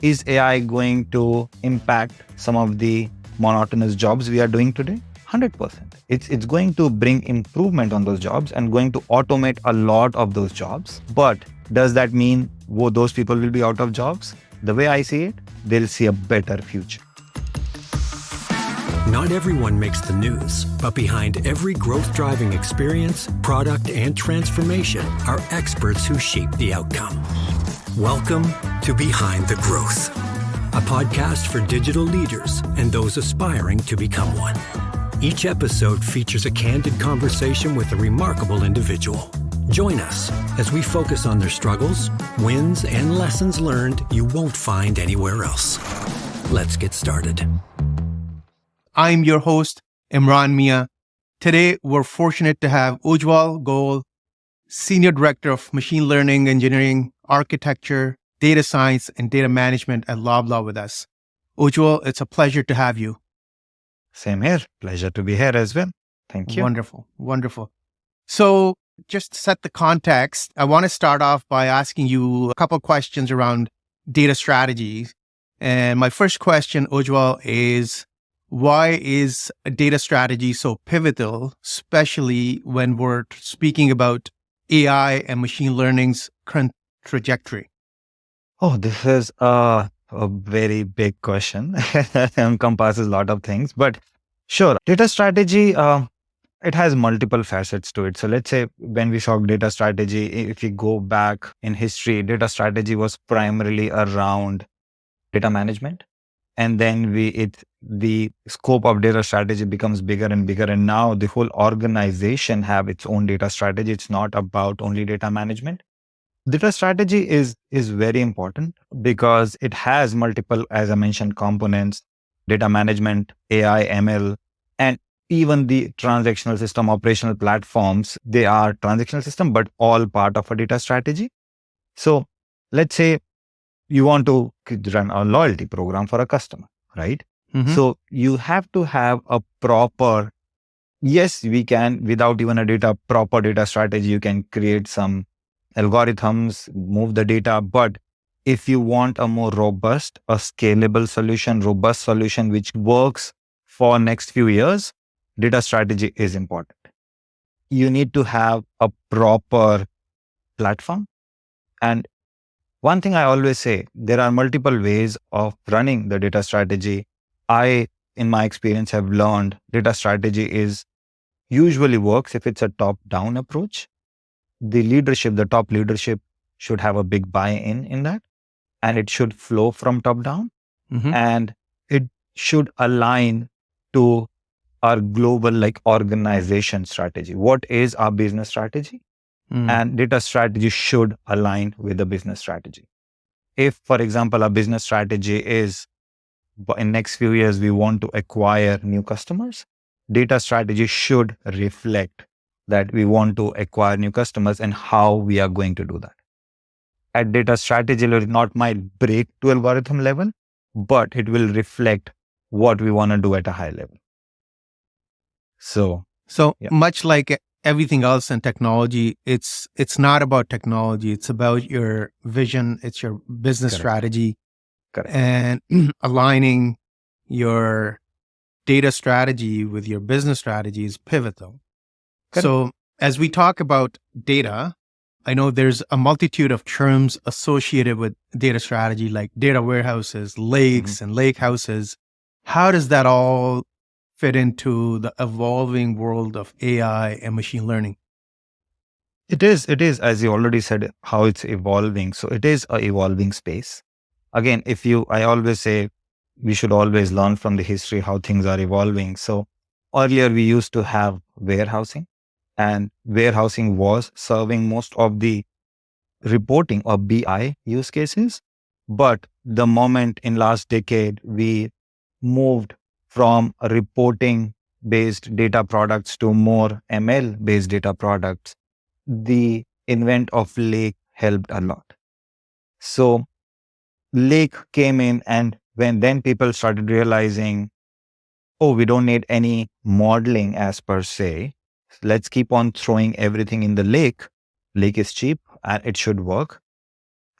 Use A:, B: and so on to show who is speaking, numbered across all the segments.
A: Is AI going to impact some of the monotonous jobs we are doing today? 100%. It's going to bring improvement on those jobs and going to automate a lot of those jobs. But does that mean those people will be out of jobs? The way I see it, they'll see a better future.
B: Not everyone makes the news, but behind every growth-driving experience, product, and transformation are experts who shape the outcome. Welcome to Behind the Growth, a podcast for digital leaders and those aspiring to become one. Each episode features a candid conversation with a remarkable individual. Join us as we focus on their struggles, wins, and lessons learned you won't find anywhere else. Let's get started.
C: I'm your host, Imran Mian. Today, we're fortunate to have Ujjwal Goel, Senior Director of Machine Learning Engineering, Architecture, Data Science, and Data Management at Loblaw with us. Ujjwal, it's a pleasure to have you.
A: Same here. Pleasure to be here as well. Thank you.
C: Wonderful, wonderful. So just to set the context, I want to start off by asking you a couple of questions around data strategy. And my first question, Ujjwal, is why is a data strategy so pivotal, especially when we're speaking about AI and machine learning's current trajectory?
A: Oh, this is a very big question. Encompasses a lot of things. But sure, data strategy, it has multiple facets to it. So let's say when we talk data strategy, if we go back in history, data strategy was primarily around data management. And then the scope of data strategy becomes bigger and bigger. And now the whole organization have its own data strategy. It's not about only data management. Data strategy is very important because it has multiple, as I mentioned, components: data management, AI, ML, and even the transactional system, operational platforms. They are transactional system, but all part of a data strategy. So let's say you want to run a loyalty program for a customer, right?
C: Mm-hmm.
A: So you have to have a proper, yes, we can, without even a proper data strategy, you can create some algorithms, move the data. But if you want a more robust, a scalable solution, robust solution, which works for next few years, data strategy is important. You need to have a proper platform. And one thing I always say, there are multiple ways of running the data strategy. I, in my experience, have learned data strategy is usually works if it's a top-down approach. The top leadership should have a big buy-in in that, and it should flow from top down,
C: Mm-hmm.
A: and it should align to our global organization strategy. What is our business strategy? And data strategy should align with the business strategy. If, for example, our business strategy is in next few years, we want to acquire new customers, data strategy should reflect that we want to acquire new customers and how we are going to do that. At data strategy level, it not might break to algorithm level, but it will reflect what we want to do at a high level. So yeah.
C: Much like everything else in technology, it's not about technology. It's about your vision. It's your business
A: Correct.
C: strategy.
A: Correct.
C: And aligning your data strategy with your business strategy is pivotal.
A: Correct.
C: So as we talk about data, I know there's a multitude of terms associated with data strategy, like data warehouses, lakes, and lake houses. How does that all fit into the evolving world of AI and machine learning?
A: It is, as you already said, how it's evolving. So it is an evolving space. Again, I always say we should always learn from the history how things are evolving. So earlier we used to have warehousing, and warehousing was serving most of the reporting or BI use cases. But the moment in last decade, we moved from reporting based data products to more ML based data products. The invent of Lake helped a lot. So Lake came in, and then people started realizing, oh, we don't need any modeling as per se. Let's keep on throwing everything in the lake. Lake is cheap and it should work.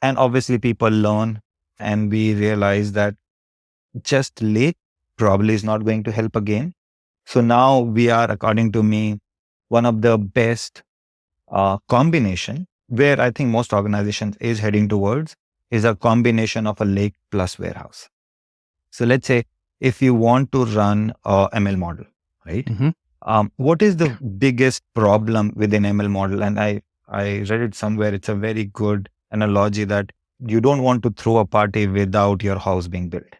A: And obviously people learn and we realized that just lake probably is not going to help again. So now we are, according to me, one of the best combination where I think most organizations is heading towards is a combination of a lake plus warehouse. So let's say if you want to run a ML model, right?
C: Mm-hmm.
A: What is the biggest problem with an ML model? And I read it somewhere. It's a very good analogy that you don't want to throw a party without your house being built.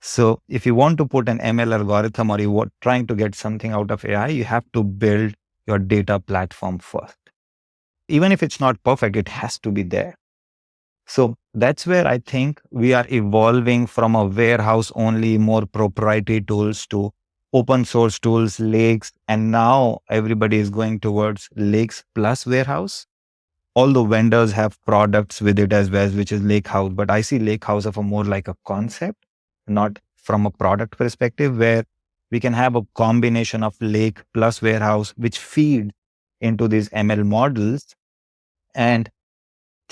A: So if you want to put an ML algorithm or you are trying to get something out of AI, you have to build your data platform first. Even if it's not perfect, it has to be there. So that's where I think we are evolving from a warehouse only, more proprietary tools to open source tools, lakes, and now everybody is going towards lakes plus warehouse. All the vendors have products with it as well, which is lake house, but I see lake house of a more like a concept, not from a product perspective, where we can have a combination of lake plus warehouse, which feed into these ML models. And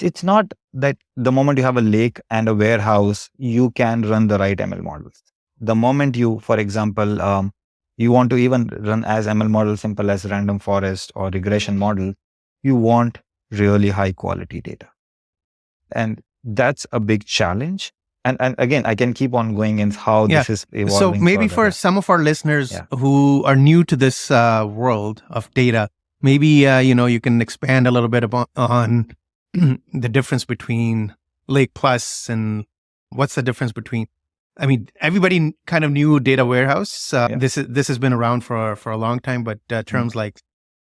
A: it's not that the moment you have a lake and a warehouse, you can run the right ML models. The moment you, for example, you want to even run as ML model simple as random forest or regression model, you want really high quality data. And that's a big challenge. And again, I can keep on going in how
C: Yeah.
A: this is
C: So
A: evolving
C: maybe
A: further.
C: for
A: Yeah.
C: some of our listeners
A: Yeah.
C: who are new to this world of data, maybe you can expand a little bit on the difference between Lake Plus and what's the difference between. I mean, everybody kind of knew data warehouse.
A: Yeah.
C: This has been around for a long time, but terms like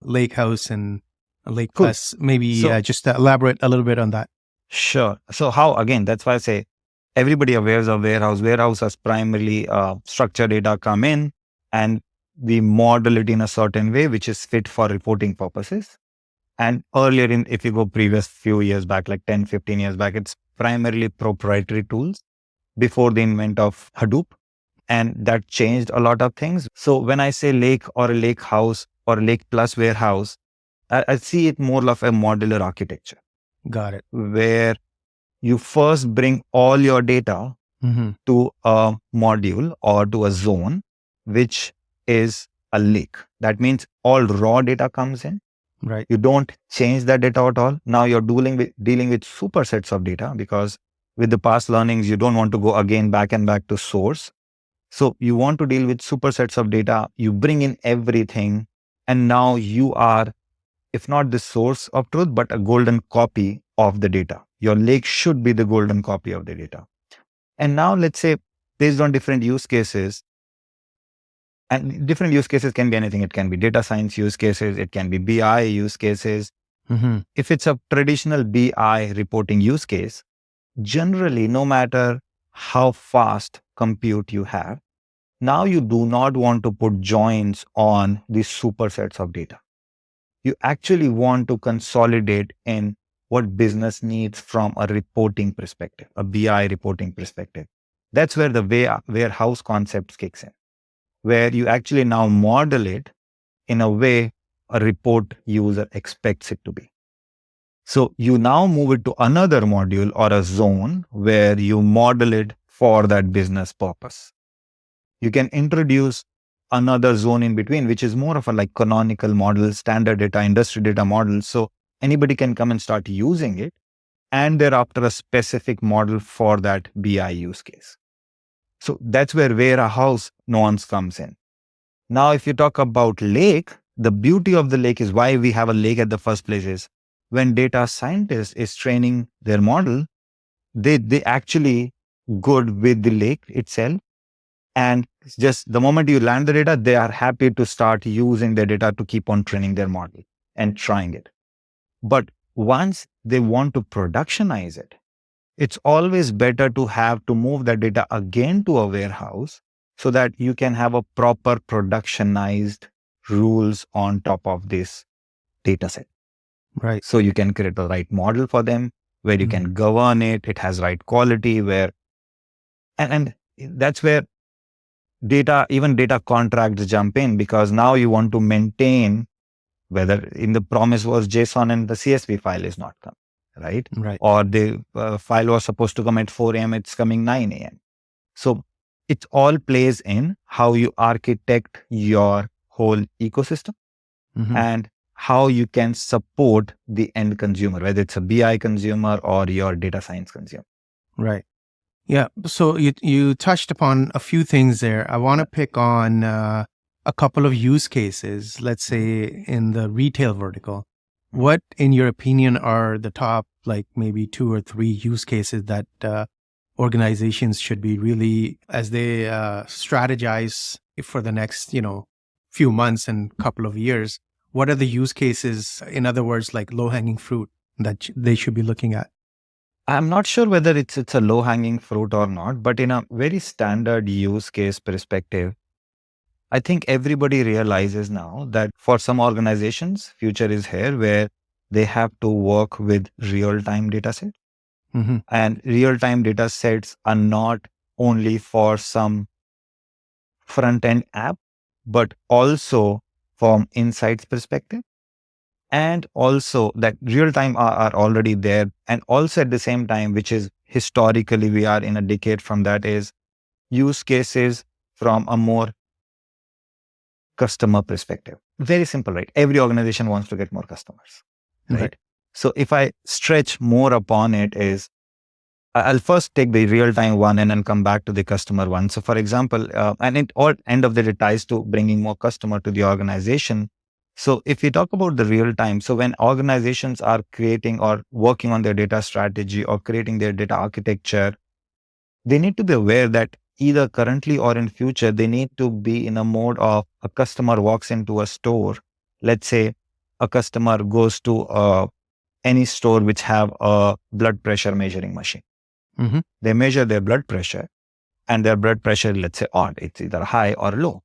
C: Lake House and Lake
A: Cool.
C: Plus, maybe
A: So-
C: just elaborate a little bit on that.
A: Sure. So how, again, that's why I say everybody awares of warehouse. Warehouse has primarily structured data come in and we model it in a certain way, which is fit for reporting purposes. And earlier if you go previous few years back, like 10, 15 years back, it's primarily proprietary tools before the invent of Hadoop. And that changed a lot of things. So when I say lake or a lake house or lake plus warehouse, I see it more of a modular architecture.
C: Got it.
A: Where you first bring all your data
C: Mm-hmm.
A: to a module or to a zone, which is a lake. That means all raw data comes in.
C: Right.
A: You don't change that data at all. Now you're dealing with supersets of data, because with the past learnings, you don't want to go again back and back to source. So you want to deal with supersets of data. You bring in everything. And now you are, if not the source of truth, but a golden copy of the data. Your lake should be the golden copy of the data. And now let's say, based on different use cases, and different use cases can be anything. It can be data science use cases. It can be BI use cases.
C: Mm-hmm.
A: If it's a traditional BI reporting use case, generally, no matter how fast compute you have, now you do not want to put joins on these supersets of data. You actually want to consolidate in what business needs from a reporting perspective, a BI reporting perspective. That's where the warehouse concept kicks in, where you actually now model it in a way a report user expects it to be. So you now move it to another module or a zone where you model it for that business purpose. You can introduce another zone in between, which is more of a like canonical model, standard data, industry data model. So anybody can come and start using it, and thereafter a specific model for that BI use case. So that's where warehouse nuance comes in. Now, if you talk about lake, the beauty of the lake is why we have a lake at the first place is when data scientist is training their model, they actually good with the lake itself. And just the moment you land the data, they are happy to start using the data to keep on training their model and trying it. But once they want to productionize it, it's always better to have to move that data again to a warehouse so that you can have a proper productionized rules on top of this data set.
C: Right.
A: So you can create the right model for them where you can govern it. It has right quality where, and that's where even data contracts jump in, because now you want to maintain whether in the promise was JSON and the CSV file is not come. right?
C: Right.
A: Or the file was supposed to come at 4 a.m., it's coming 9 a.m. So it all plays in how you architect your whole ecosystem
C: Mhm.
A: and how you can support the end consumer, whether it's a BI consumer or your data science consumer.
C: Right. Yeah. So you touched upon a few things there. I want to pick on a couple of use cases, let's say in the retail vertical. What, in your opinion, are the top, like maybe 2 or 3 use cases that organizations should be really, as they strategize for the next, few months and couple of years, what are the use cases, in other words, like low-hanging fruit that they should be looking at?
A: I'm not sure whether it's a low hanging fruit or not, but in a very standard use case perspective, I think everybody realizes now that for some organizations, future is here where they have to work with real time data sets.
C: Hmm.
A: And real time data sets are not only for some front end app, but also from insights perspective. And also that real time are already there. And also at the same time, which is historically we are in a decade from that, is use cases from a more customer perspective. Very simple, right? Every organization wants to get more customers,
C: Right.
A: right? So if I stretch more upon it is, I'll first take the real time one and then come back to the customer one. So for example, and it all end of the day ties to bringing more customer to the organization. So if we talk about the real time, so when organizations are creating or working on their data strategy or creating their data architecture, they need to be aware that either currently or in future, they need to be in a mode of a customer walks into a store. Let's say a customer goes to any store which have a blood pressure measuring machine.
C: Hmm.
A: They measure their blood pressure and their blood pressure, let's say odd, it's either high or low.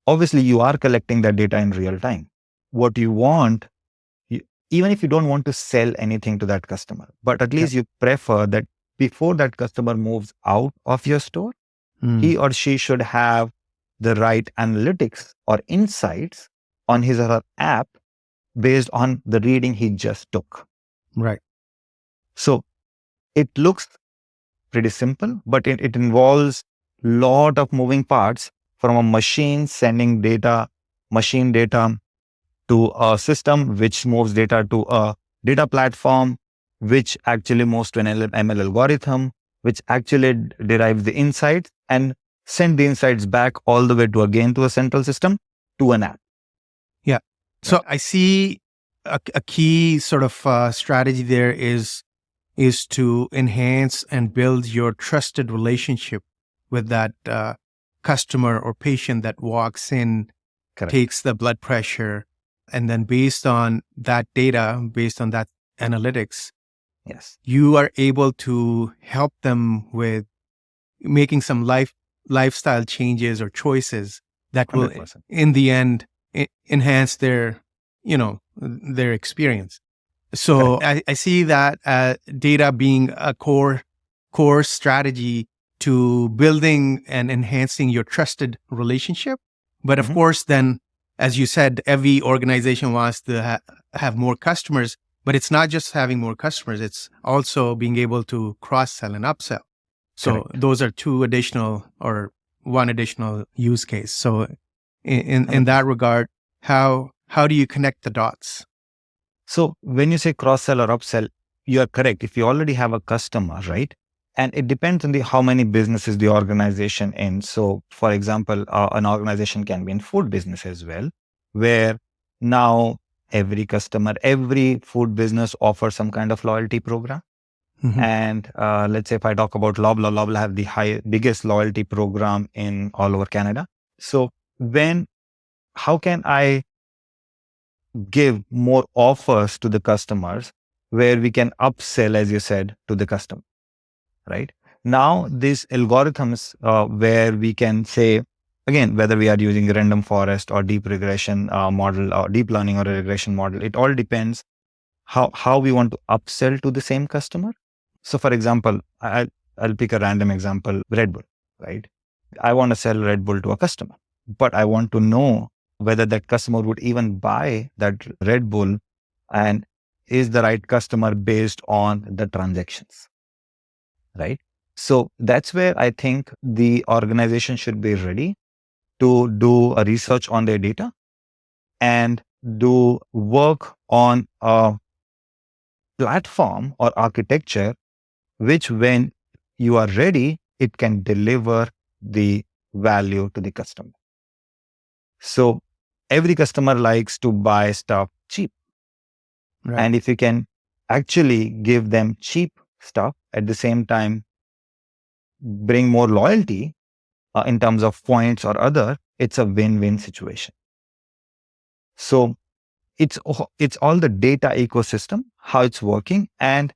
A: Obviously, you are collecting that data in real time. What you want, you, even if you don't want to sell anything to that customer, but at
C: Yeah.
A: least you prefer that before that customer moves out of your store,
C: Mm.
A: he or she should have the right analytics or insights on his or her app based on the reading he just took.
C: Right.
A: So it looks pretty simple, but it involves lot of moving parts from a machine sending data, machine data to a system, which moves data to a data platform, which actually moves to an ML algorithm, which actually derives the insights and send the insights back all the way to again to a central system to an app.
C: Yeah. So
A: Right.
C: I see a key sort of strategy there is to enhance and build your trusted relationship with that customer or patient that walks in,
A: Correct.
C: takes the blood pressure, and then based on that data, based on that analytics,
A: Yes.
C: you are able to help them with making some lifestyle changes or choices that will
A: 100%.
C: in the end enhance their experience. So
A: Correct.
C: I see that data being a core strategy to building and enhancing your trusted relationship. But of
A: Mhm.
C: course, then, as you said, every organization wants to have more customers, but it's not just having more customers, it's also being able to cross sell and upsell. So
A: Correct.
C: those are two additional or one additional use case. So in that
A: 100%.
C: regard, how do you connect the dots?
A: So when you say cross sell or upsell, you are correct. If you already have a customer, right? And it depends on the how many businesses the organization in. So, for example, an organization can be in food business as well, where now every customer, every food business offers some kind of loyalty program.
C: Mhm.
A: And let's say if I talk about Loblaw have the biggest loyalty program in all over Canada. So when how can I give more offers to the customers where we can upsell, as you said, to the customer, right? Now, these algorithms where we can say, again, whether we are using random forest or deep regression model or deep learning or a regression model, it all depends how we want to upsell to the same customer. So, for example, I'll pick a random example, Red Bull, right? I want to sell Red Bull to a customer, but I want to know whether that customer would even buy that Red Bull and is the right customer based on the transactions, right? So that's where I think the organization should be ready to do a research on their data and do work on a platform or architecture, which when you are ready, it can deliver the value to the customer. So every customer likes to buy stuff cheap.
C: Right.
A: And if you can actually give them cheap stuff at the same time, bring more loyalty in terms of points or other, it's a win-win situation. So it's all the data ecosystem, how it's working, and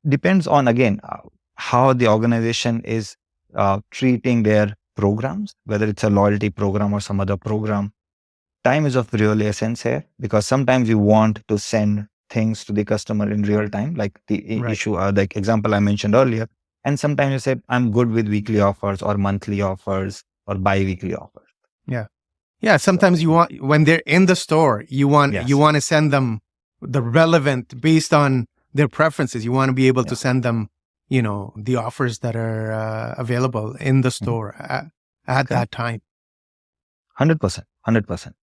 A: depends on, again, how the organization is treating their programs, whether it's a loyalty program or some other program. Time is of really essence here, because sometimes you want to send things to the customer in real time, like the
C: Right.
A: issue, the example I mentioned earlier. And sometimes you say, I'm good with weekly offers or monthly offers or bi-weekly offers.
C: Yeah. Sometimes you want, when they're in the store, you want
A: Yes.
C: to send them the relevant based on their preferences. You want to be able to
A: Yeah.
C: send them, the offers that are available in the store at that time.
A: 100%. 100%.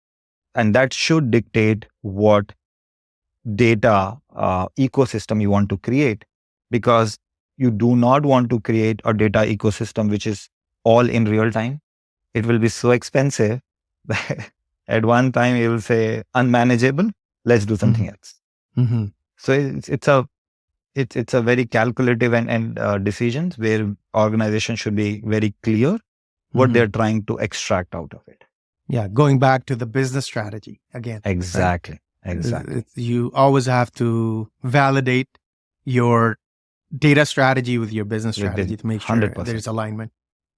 A: And that should dictate what data ecosystem you want to create, because you do not want to create a data ecosystem which is all in real time. It will be so expensive. At one time, you will say unmanageable. Let's do something else.
C: Mm-hmm.
A: So it's a very calculative and decisions where organizations should be very clear what they're trying to extract out of it.
C: Yeah. Going back to the business strategy again.
A: Exactly.
C: Right?
A: Exactly.
C: You always have to validate your data strategy with your business strategy to make sure
A: 100%.
C: there's alignment.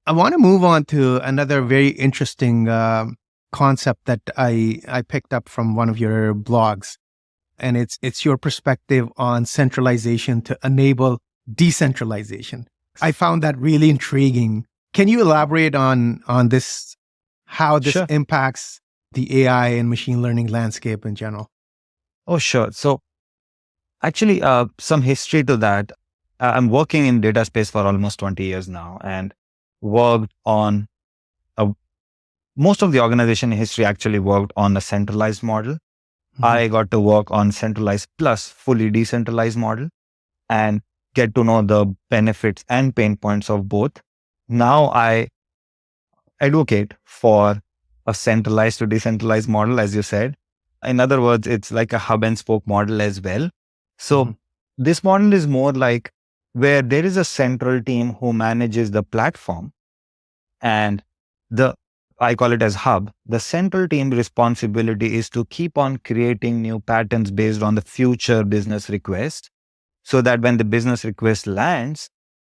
C: I want to move on to another very interesting concept that I picked up from one of your blogs, and it's your perspective on centralization to enable decentralization. I found that really intriguing. Can you elaborate on this, how this
A: Sure.
C: impacts the AI and machine learning landscape in general?
A: Oh, sure. So actually, some history to that. I'm working in data space for almost 20 years now, and worked on most of the organization history actually worked on a centralized model. I got to work on centralized plus fully decentralized model and get to know the benefits and pain points of both. Now I advocate for a centralized to decentralized model, as you said. In other words, it's like a hub and spoke model as well. So this model is more like where there is a central team who manages the platform, and I call it as hub. The central team responsibility is to keep on creating new patterns based on the future business request, so that when the business request lands,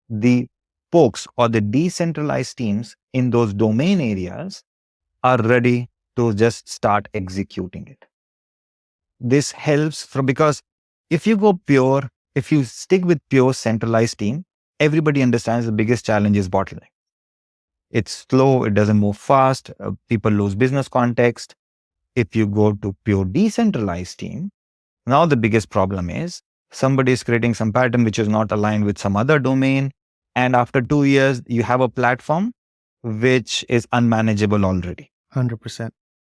A: the folks or the decentralized teams in those domain areas are ready to just start executing it. This helps because if you stick with pure centralized team, everybody understands the biggest challenge is bottleneck. It's slow, it doesn't move fast, people lose business context. If you go to pure decentralized team, now the biggest problem is somebody is creating some pattern which is not aligned with some other domain. And after 2 years, you have a platform which is unmanageable already.
C: 100%.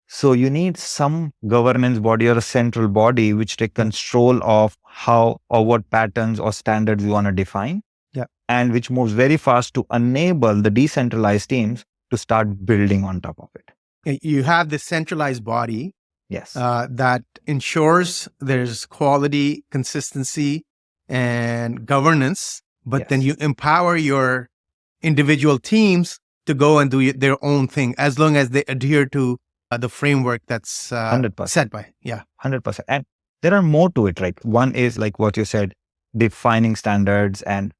A: So you need some governance body or a central body which take control of how or what patterns or standards you want to define.
C: Yeah.
A: And which moves very fast to enable the decentralized teams to start building on top of it.
C: You have this centralized body
A: Yes.
C: that ensures there's quality, consistency, and governance, but then you empower your individual teams to go and do their own thing, as long as they adhere to the framework that's
A: 100%.
C: set by. Yeah.
A: 100%. And there are more to it, right? One is like what you said, defining standards and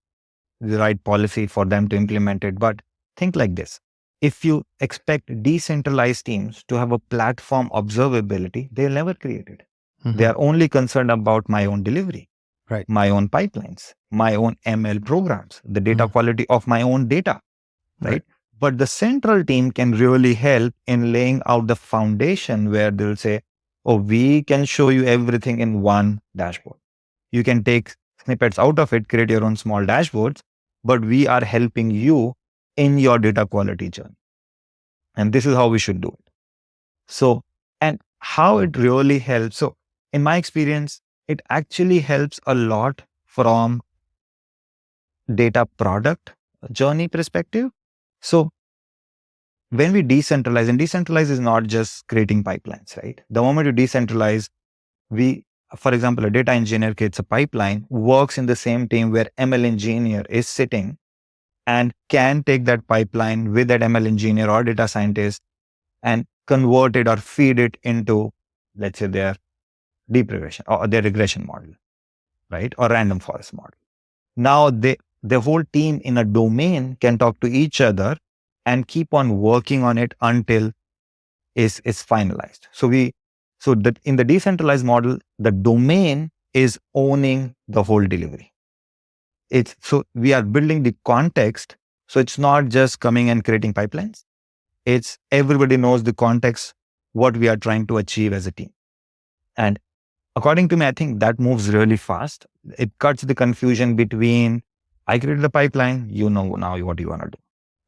A: the right policy for them to implement it. But think like this. If you expect decentralized teams to have a platform observability, they'll never create it. They are only concerned about my own delivery,
C: right?
A: My own pipelines, my own ML programs, the data quality of my own data, right? But the central team can really help in laying out the foundation where they'll say, or we can show you everything in one dashboard. You can take snippets out of it, create your own small dashboards, but we are helping you in your data quality journey. And this is how we should do it. So, and how it really helps. So, in my experience, it actually helps a lot from data product journey perspective. So, when we decentralize, and decentralize is not just creating pipelines, right? The moment you decentralize, we, for example, a data engineer creates a pipeline, works in the same team where ML engineer is sitting and can take that pipeline with that ML engineer or data scientist and convert it or feed it into, let's say, their deep regression or their regression model, right? Or random forest model. Now the whole team in a domain can talk to each other and keep on working on it until is finalized. So that in the decentralized model, the domain is owning the whole delivery. It's so we are building the context. So it's not just coming and creating pipelines. It's everybody knows the context, what we are trying to achieve as a team. And according to me, I think that moves really fast. It cuts the confusion between I created the pipeline, you know now what you want to do.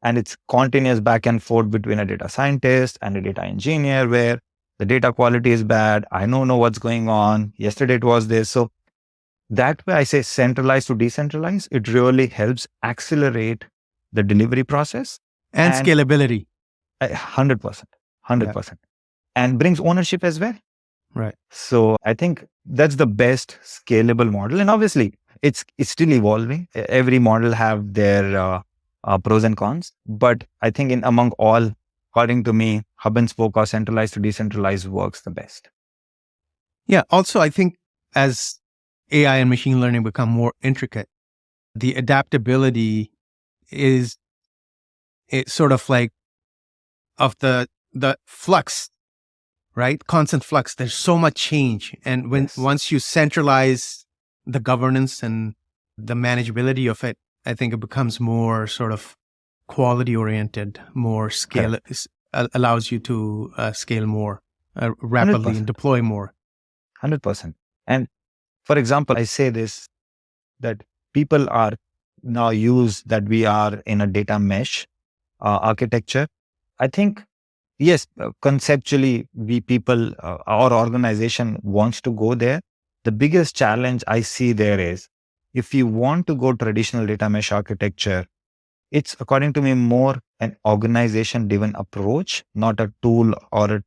A: And it's continuous back and forth between a data scientist and a data engineer where the data quality is bad. I don't know what's going on. Yesterday it was this. So that way I say centralized to decentralized, it really helps accelerate the delivery process
C: And scalability.
A: 100%, 100%, and brings ownership as well.
C: Right.
A: So I think that's the best scalable model. And obviously it's still evolving. Every model have their pros and cons, but I think in among all, according to me, hub and spoke or centralized to decentralized works the best.
C: Yeah. Also, I think as AI and machine learning become more intricate, the adaptability is it's sort of like of the flux, right? Constant flux. There's so much change. And once you centralize the governance and the manageability of it, I think it becomes more sort of quality oriented, more scale, allows you to scale more rapidly
A: 100%.
C: and deploy more.
A: 100%. And for example, I say this, that people are now use that we are in a data mesh architecture. I think, yes, conceptually, our organization wants to go there. The biggest challenge I see there is if you want to go traditional data mesh architecture, it's according to me more an organization driven approach, not a tool or a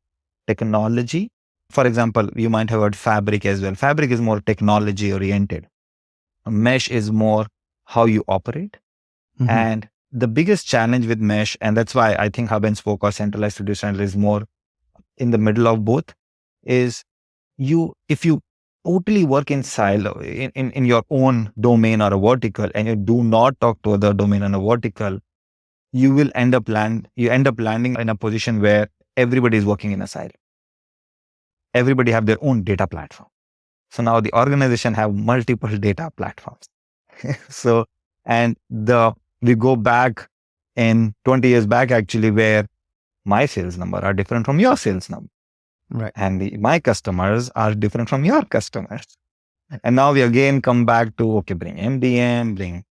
A: technology. For example, you might have heard Fabric as well. Fabric is more technology oriented. Mesh is more how you operate.
C: Mhm.
A: And the biggest challenge with mesh, and that's why I think hub and spoke or centralized to decentralized is more in the middle of both, is if you totally work in silo in your own domain or a vertical and you do not talk to other domain and a vertical, you end up landing in a position where everybody is working in a silo. Everybody have their own data platform. So now the organization have multiple data platforms. So, and we go back in 20 years back actually, where my sales number are different from your sales number.
C: Right.
A: And my customers are different from your customers. And now we again come back to, okay, bring MDM, bring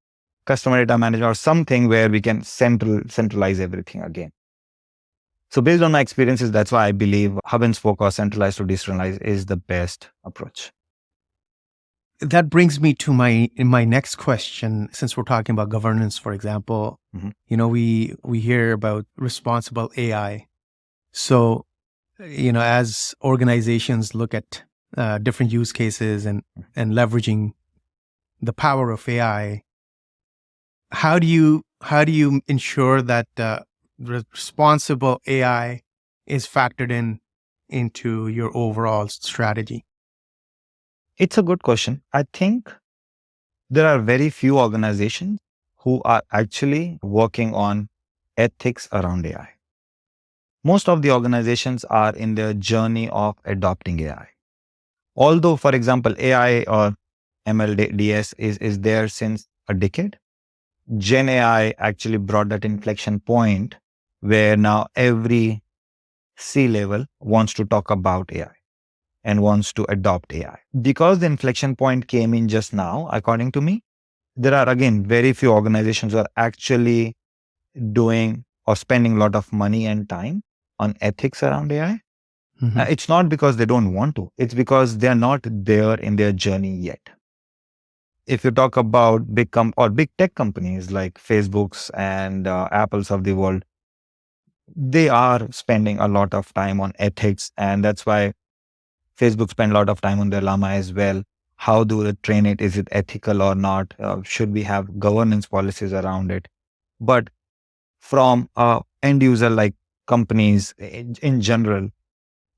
A: customer data management or something where we can centralize everything again. So based on my experiences, that's why I believe hub and spoke or centralized to decentralized is the best approach.
C: That brings me to my next question. Since we're talking about governance, for example,
A: Mhm.
C: we hear about responsible AI. So, as organizations look at different use cases and leveraging the power of AI, how do you ensure that responsible AI is factored into your overall strategy?
A: It's a good question. I think there are very few organizations who are actually working on ethics around AI. Most of the organizations are in their journey of adopting AI. Although, for example, AI or MLDS is there since a decade, Gen AI actually brought that inflection point where now every C level wants to talk about AI. and wants to adopt AI. Because the inflection point came in just now, according to me, there are again very few organizations who are actually doing or spending a lot of money and time on ethics around AI. It's not because they don't want to, it's because they're not there in their journey yet. If you talk about big tech companies like Facebooks and Apples of the world, they are spending a lot of time on ethics, and that's why Facebook spend a lot of time on their Llama as well. How do they train it? Is it ethical or not? Should we have governance policies around it? But from end user like companies in general,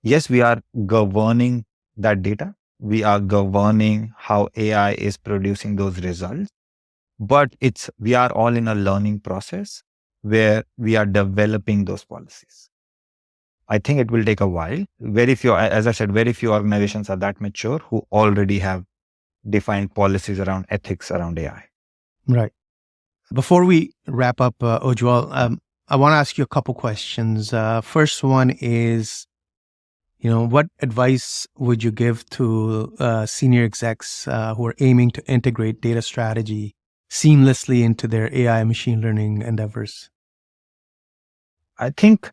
A: yes, we are governing that data. We are governing how AI is producing those results. But we are all in a learning process where we are developing those policies. I think it will take a while. Very few, as I said, very few organizations are that mature who already have defined policies around ethics around AI.
C: Right. Before we wrap up, Ujjwal, I want to ask you a couple questions. First one is, what advice would you give to senior execs who are aiming to integrate data strategy seamlessly into their AI machine learning endeavors?
A: I think,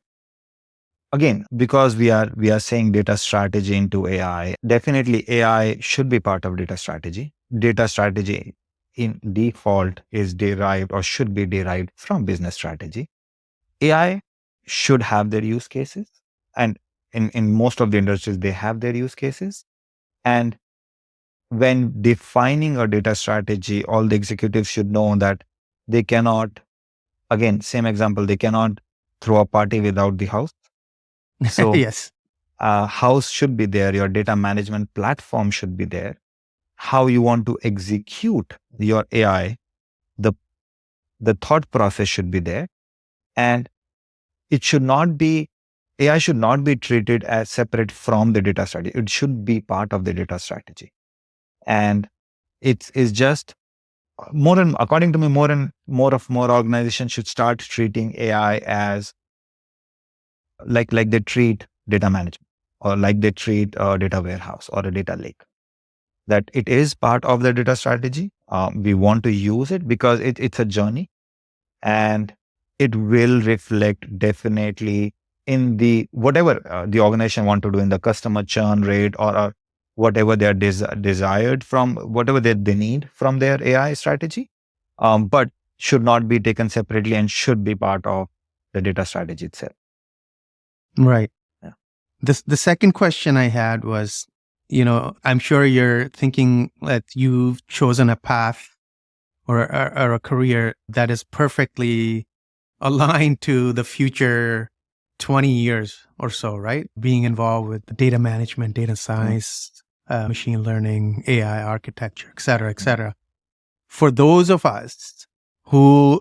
A: again, because we are saying data strategy into AI, definitely AI should be part of data strategy. Data strategy in default is derived or should be derived from business strategy. AI should have their use cases, and in most of the industries, they have their use cases. And when defining a data strategy, all the executives should know that they cannot, again, same example, they cannot throw a party without the house. So
C: Yes.
A: house should be there, your data management platform should be there. How you want to execute your AI, the thought process should be there. And it should not be, AI should not be treated as separate from the data strategy. It should be part of the data strategy. And it's just more and according to me, more organizations should start treating AI as like they treat data management, or like they treat a data warehouse or a data lake. That it is part of the data strategy. We want to use it because it's a journey, and it will reflect definitely in the whatever the organization want to do in the customer churn rate, or whatever they are desired from, whatever they need from their AI strategy. But should not be taken separately and should be part of the data strategy itself.
C: Right.
A: Yeah.
C: The second question I had was, I'm sure you're thinking that you've chosen a path or a career that is perfectly aligned to the future 20 years or so, right? Being involved with data management, data science, machine learning, AI architecture, et cetera, et cetera. For those of us who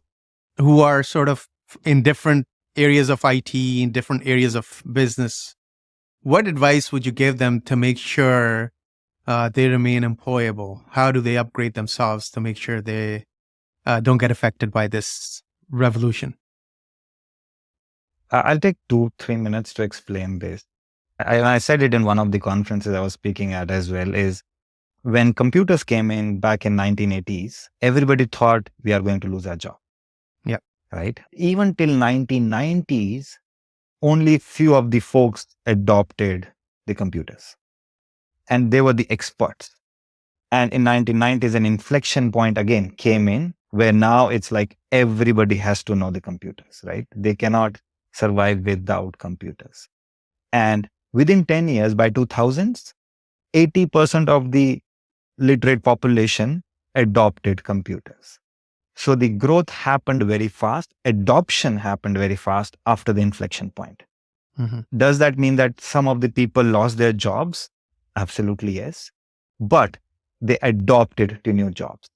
C: are sort of in different areas of IT, in different areas of business, what advice would you give them to make sure they remain employable? How do they upgrade themselves to make sure they don't get affected by this revolution?
A: I'll take 2-3 minutes to explain this. I said it in one of the conferences I was speaking at as well, is when computers came in back in 1980s, everybody thought we are going to lose our job.
C: Yeah.
A: Right? Even till 1990s, only few of the folks adopted the computers, and they were the experts. And in 1990s, an inflection point again came in where now it's like everybody has to know the computers, right? They cannot survive without computers. And within 10 years, by 2000s, 80% of the literate population adopted computers. So the growth happened very fast. Adoption happened very fast after the inflection point.
C: Mm-hmm.
A: Does that mean that some of the people lost their jobs? Absolutely yes. But they adopted to new jobs.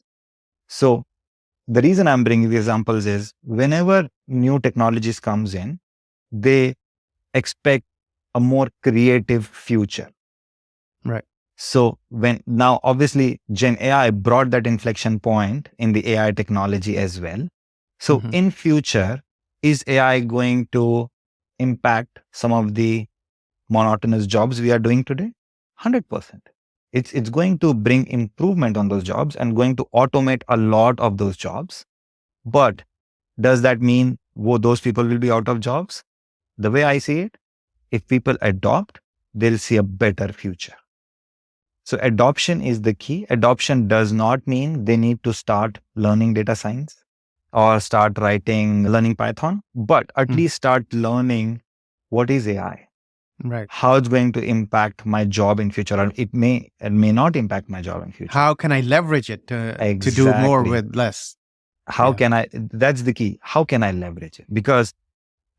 A: So the reason I'm bringing the examples is whenever new technologies comes in, they expect a more creative future.
C: Right.
A: So when now obviously Gen AI brought that inflection point in the AI technology as well. So in future, is AI going to impact some of the monotonous jobs we are doing today? 100%. It's going to bring improvement on those jobs and going to automate a lot of those jobs. But does that mean those people will be out of jobs? The way I see it, if people adopt, they'll see a better future. So adoption is the key. Adoption does not mean they need to start learning data science or start learning Python, but at least start learning what is AI,
C: Right.
A: how it's going to impact my job in future, or it may not impact my job in future.
C: How can I leverage it to do more with less?
A: That's the key. How can I leverage it? Because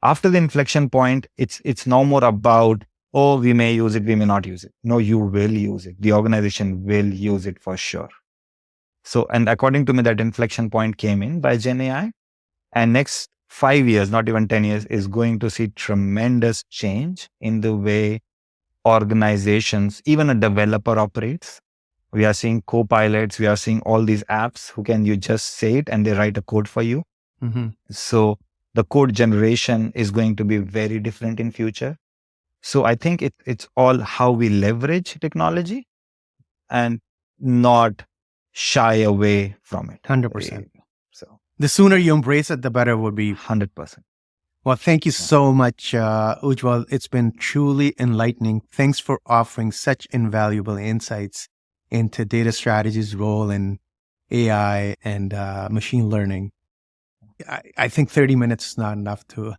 A: after the inflection point, it's no more about, oh, we may use it, we may not use it. No, you will use it. The organization will use it for sure. So, and according to me, that inflection point came in by Gen AI, and next 5 years, not even 10 years, is going to see tremendous change in the way organizations, even a developer operates. We are seeing co-pilots, we are seeing all these apps who can you just say it and they write a code for you. So the code generation is going to be very different in future. So I think it's all how we leverage technology and not shy away from it.
C: 100%.
A: So
C: the sooner you embrace it, the better it would be.
A: 100%.
C: Well, thank you so much, Ujjwal. It's been truly enlightening. Thanks for offering such invaluable insights into data strategies' role in AI and machine learning. I think 30 minutes is not enough to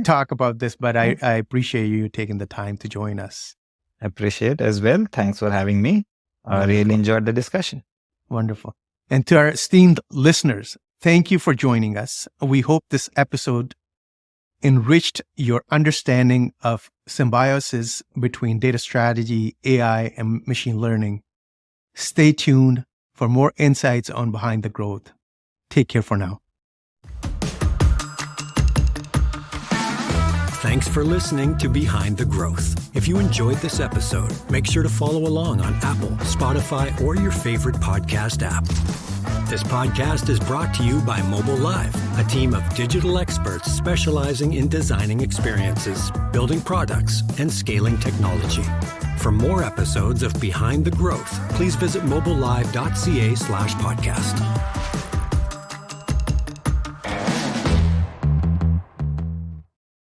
C: talk about this, but I appreciate you taking the time to join us.
A: I appreciate as well. Thanks for having me. I really enjoyed the discussion.
C: Wonderful. And to our esteemed listeners, thank you for joining us. We hope this episode enriched your understanding of symbiosis between data strategy, AI, and machine learning. Stay tuned for more insights on Behind the Growth. Take care for now.
B: Thanks for listening to Behind the Growth. If you enjoyed this episode, make sure to follow along on Apple, Spotify, or your favorite podcast app. This podcast is brought to you by Mobile Live, a team of digital experts specializing in designing experiences, building products, and scaling technology. For more episodes of Behind the Growth, please visit mobilelive.ca/podcast.